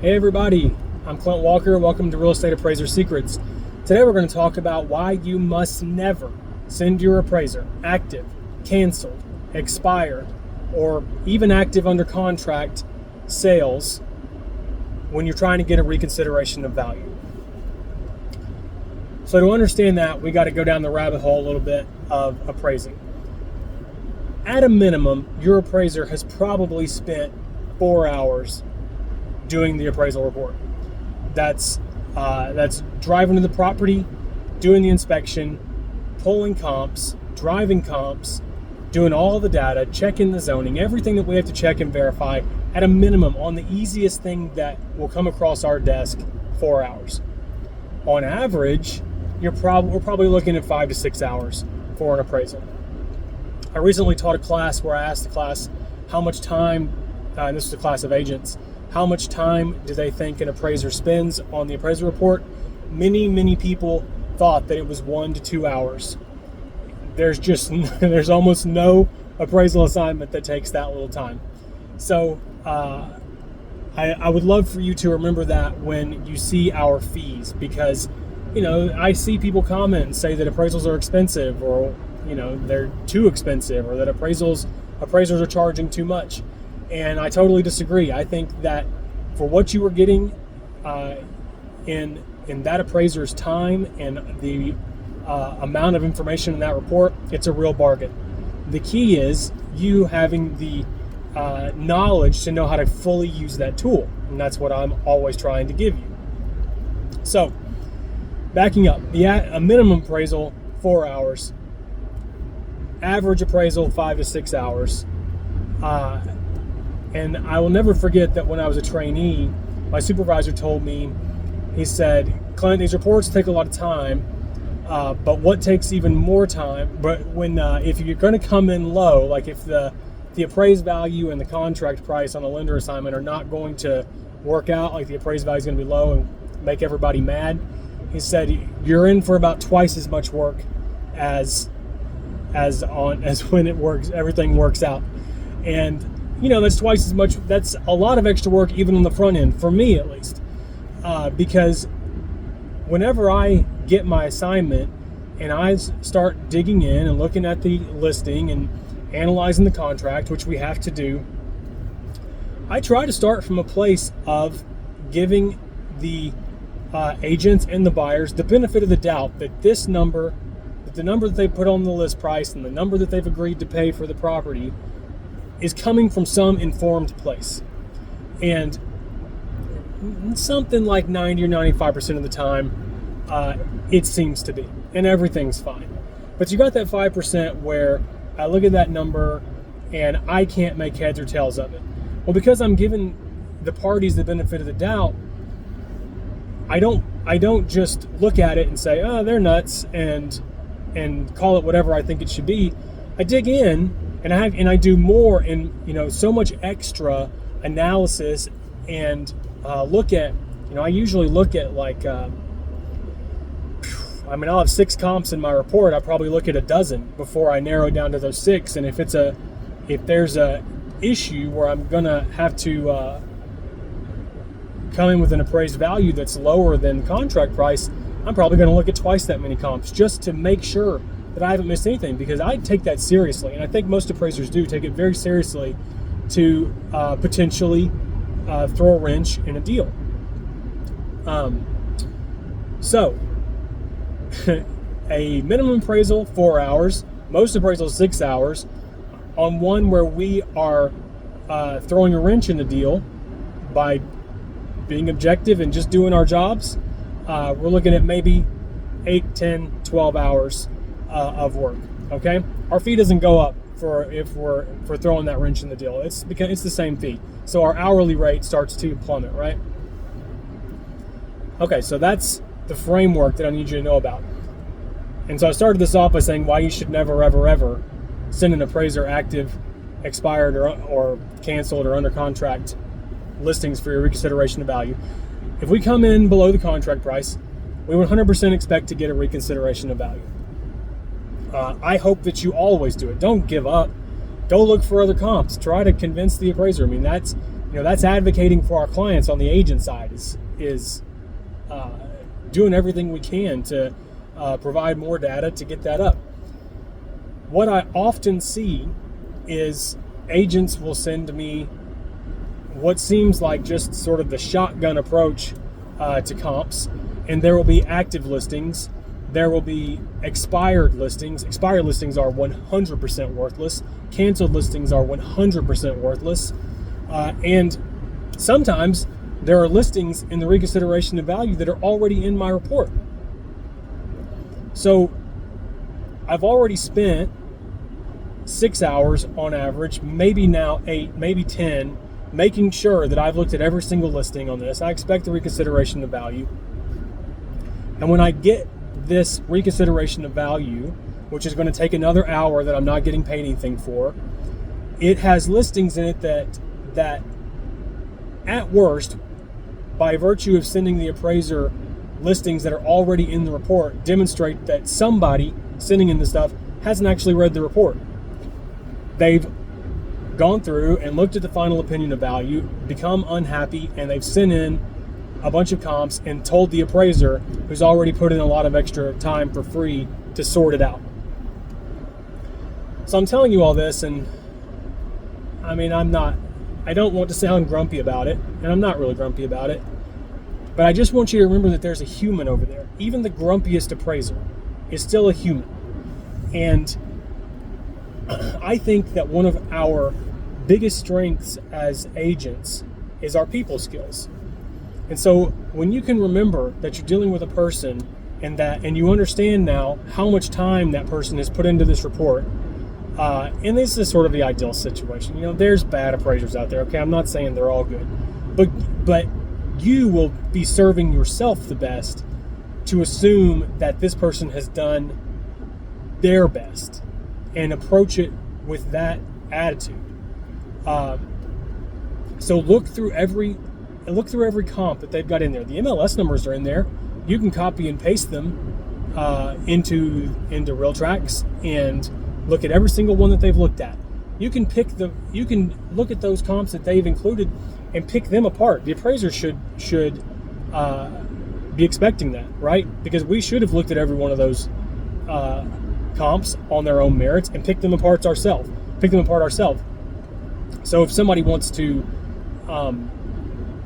Hey everybody, I'm Clint Walker. Welcome to Real Estate Appraiser Secrets. Today we're going to talk about why you must never send your appraiser active, canceled, expired, or even active under contract sales when you're trying to get a reconsideration of value. So to understand that, we got to go down the rabbit hole a little bit of appraising. At a minimum, your appraiser has probably spent 4 hours doing the appraisal report. That's driving to the property, doing the inspection, pulling comps, driving comps, doing all the data, checking the zoning, everything that we have to check and verify at a minimum on the easiest thing that will come across our desk, 4 hours. On average, we're probably looking at 5 to 6 hours for an appraisal. I recently taught a class where I asked the class how much time, and this was a class of agents, how much time do they think an appraiser spends on the appraisal report? Many people thought that it was 1 to 2 hours. There's almost no appraisal assignment that takes that little time. So I would love for you to remember that when you see our fees, because I see people comment and say that appraisals are expensive, or they're too expensive, or that appraisers are charging too much. And I totally disagree. I think that for what you were getting in that appraiser's time and the amount of information in that report, it's a real bargain. The key is you having the knowledge to know how to fully use that tool. And that's what I'm always trying to give you. So, backing up, a minimum appraisal, 4 hours. Average appraisal, 5 to 6 hours. And I will never forget that when I was a trainee, my supervisor told me, he said, "Clint, these reports take a lot of time, but what takes even more time, but if you're going to come in low, like if the appraised value and the contract price on a lender assignment are not going to work out, like the appraised value is going to be low and make everybody mad," he said, "you're in for about twice as much work as when everything works out." And that's twice as much. That's a lot of extra work, even on the front end, for me at least. Because whenever I get my assignment and I start digging in and looking at the listing and analyzing the contract, which we have to do, I try to start from a place of giving the agents and the buyers the benefit of the doubt that the number that they put on the list price and the number that they've agreed to pay for the property is coming from some informed place. And something like 90 or 95% of the time, it seems to be, and everything's fine. But you got that 5% where I look at that number and I can't make heads or tails of it. Well, because I'm giving the parties the benefit of the doubt, I don't just look at it and say, "Oh, they're nuts," and call it whatever I think it should be. I dig in and I do more, and so much extra analysis, and look at, I usually look at I'll have 6 comps in my report. I probably look at a dozen before I narrow down to those 6. And if there's a issue where I'm gonna have to come in with an appraised value that's lower than contract price, I'm probably gonna look at twice that many comps just to make sure that I haven't missed anything, because I take that seriously, and I think most appraisers do take it very seriously to potentially throw a wrench in a deal. So a minimum appraisal, 4 hours, most appraisals 6 hours. On one where we are throwing a wrench in the deal by being objective and just doing our jobs, we're looking at maybe 8, 10, 12 hours of work. Okay, our fee doesn't go up if we're throwing that wrench in the deal. It's because it's the same fee, so our hourly rate starts to plummet, right? Okay, so that's the framework that I need you to know about. And so I started this off by saying why you should never ever send an appraiser active, expired, or canceled, or under contract listings for your reconsideration of value. If we come in below the contract price, we 100% expect to get a reconsideration of value. I hope that you always do it. Don't give up. Go look for other comps. Try to convince the appraiser. I mean, that's advocating for our clients on the agent side, is doing everything we can to provide more data to get that up. What I often see is agents will send me what seems like just sort of the shotgun approach to comps, and there will be active listings, there will be expired listings. Expired listings are 100% worthless. Canceled listings are 100% worthless. And sometimes there are listings in the reconsideration of value that are already in my report. So I've already spent 6 hours on average, maybe now 8, maybe 10, making sure that I've looked at every single listing on this. I expect the reconsideration of value. And when I get this reconsideration of value, which is going to take another hour that I'm not getting paid anything for, it has listings in it that at worst, by virtue of sending the appraiser listings that are already in the report, demonstrate that somebody sending in the stuff hasn't actually read the report. They've gone through and looked at the final opinion of value, become unhappy, and they've sent in a bunch of comps and told the appraiser, who's already put in a lot of extra time for free, to sort it out. So I'm telling you all this, and I mean, I don't want to sound grumpy about it, and I'm not really grumpy about it, but I just want you to remember that there's a human over there. Even the grumpiest appraiser is still a human. And I think that one of our biggest strengths as agents is our people skills. And so when you can remember that you're dealing with a person and you understand now how much time that person has put into this report, and this is sort of the ideal situation. There's bad appraisers out there. Okay, I'm not saying they're all good, but you will be serving yourself the best to assume that this person has done their best and approach it with that attitude. So look through every comp that they've got in there. The MLS numbers are in there. You can copy and paste them into RealTrax and look at every single one that they've looked at. You can look at those comps that they've included and pick them apart. The appraiser should be expecting that, right? Because we should have looked at every one of those comps on their own merits and pick them apart ourselves. So if somebody wants to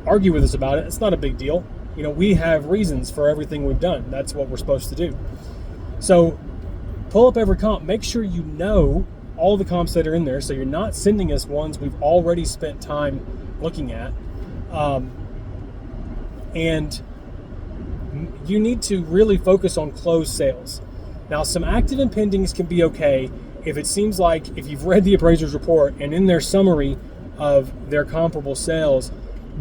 argue with us about it, it's not a big deal. We have reasons for everything we've done. That's what we're supposed to do. So pull up every comp. Make sure you know all the comps that are in there, so you're not sending us ones we've already spent time looking at. And you need to really focus on closed sales. Now, some active and pendings can be okay if it seems like, if you've read the appraiser's report and in their summary of their comparable sales,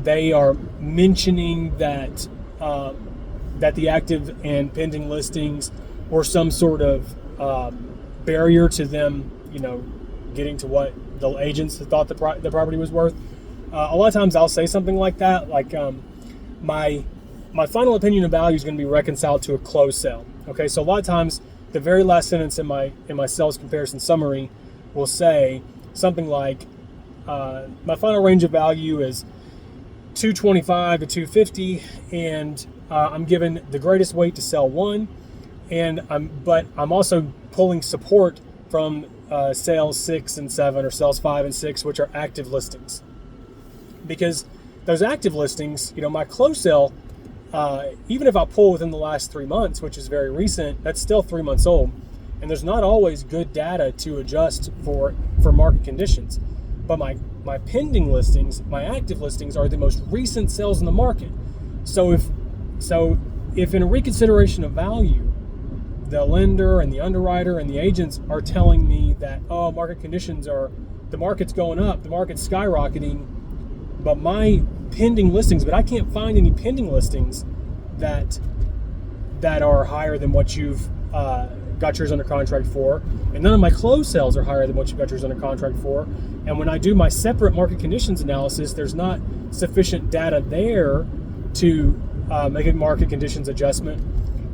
they are mentioning that the active and pending listings were some sort of barrier to them, getting to what the agents thought the property was worth. A lot of times I'll say something like that, like my final opinion of value is going to be reconciled to a closed sale. Okay, so a lot of times the very last sentence in my sales comparison summary will say something like, my final range of value is 225 to 250, and I'm given the greatest weight to sell one, but I'm also pulling support from sales 6 and 7 or sales 5 and 6, which are active listings. Because those active listings, my close sale, even if I pull within the last 3 months, which is very recent, that's still 3 months old, and there's not always good data to adjust for market conditions. But my pending listings, my active listings, are the most recent sales in the market. So if in a reconsideration of value, the lender and the underwriter and the agents are telling me that, market conditions the market's going up, the market's skyrocketing, but my pending listings, but I can't find any pending listings that are higher than what you've got yours under contract for, and none of my closed sales are higher than what you've got yours under contract for. And when I do my separate market conditions analysis, there's not sufficient data there to make a market conditions adjustment.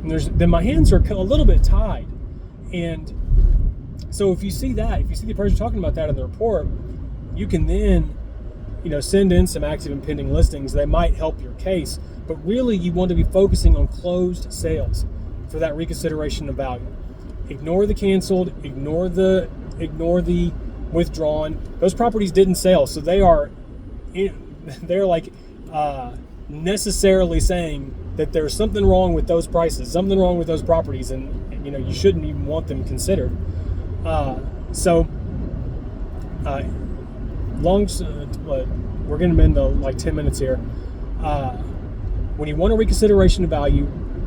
And then my hands are a little bit tied. And so if you see the appraiser talking about that in the report, you can then send in some active and pending listings. They might help your case, but really you want to be focusing on closed sales for that reconsideration of value. Ignore the canceled, ignore the withdrawn. Those properties didn't sell, so they're like necessarily saying that there's something wrong with those prices, something wrong with those properties, and you shouldn't even want them considered. We're going to end like 10 minutes here. When you want a reconsideration of value,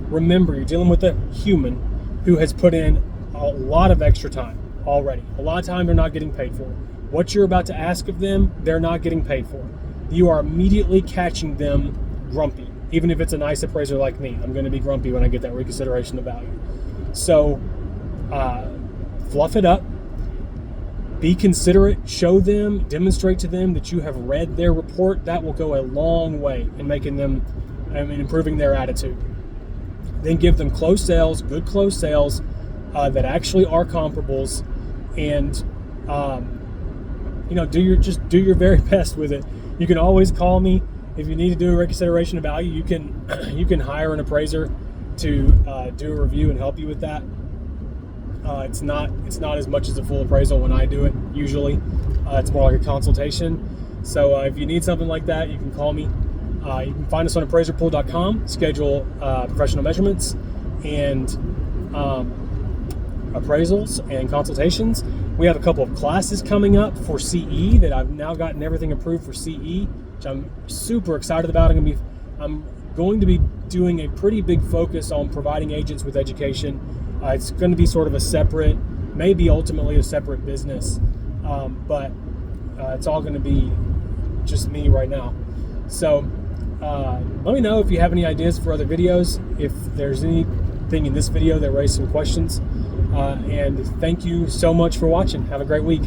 remember you're dealing with a human who has put in a lot of extra time already. A lot of time they're not getting paid for. What you're about to ask of them, they're not getting paid for. You are immediately catching them grumpy. Even if it's a nice appraiser like me, I'm going to be grumpy when I get that reconsideration of value. So fluff it up. Be considerate, show them, demonstrate to them that you have read their report. That will go a long way in making them, improving their attitude. Then give them closed sales, good closed sales that actually are comparables, and do your very best with it. You can always call me if you need to do a reconsideration of value. You can hire an appraiser to do a review and help you with that. It's not as much as a full appraisal when I do it. Usually, it's more like a consultation. So if you need something like that, you can call me. You can find us on appraiserpool.com. Schedule professional measurements and appraisals and consultations. We have a couple of classes coming up for CE that I've now gotten everything approved for CE, which I'm super excited about. I'm going to be doing a pretty big focus on providing agents with education. It's going to be sort of a separate, maybe ultimately a separate business, but it's all going to be just me right now. So let me know if you have any ideas for other videos, if there's anything in this video that raised some questions, and thank you so much for watching. Have a great week.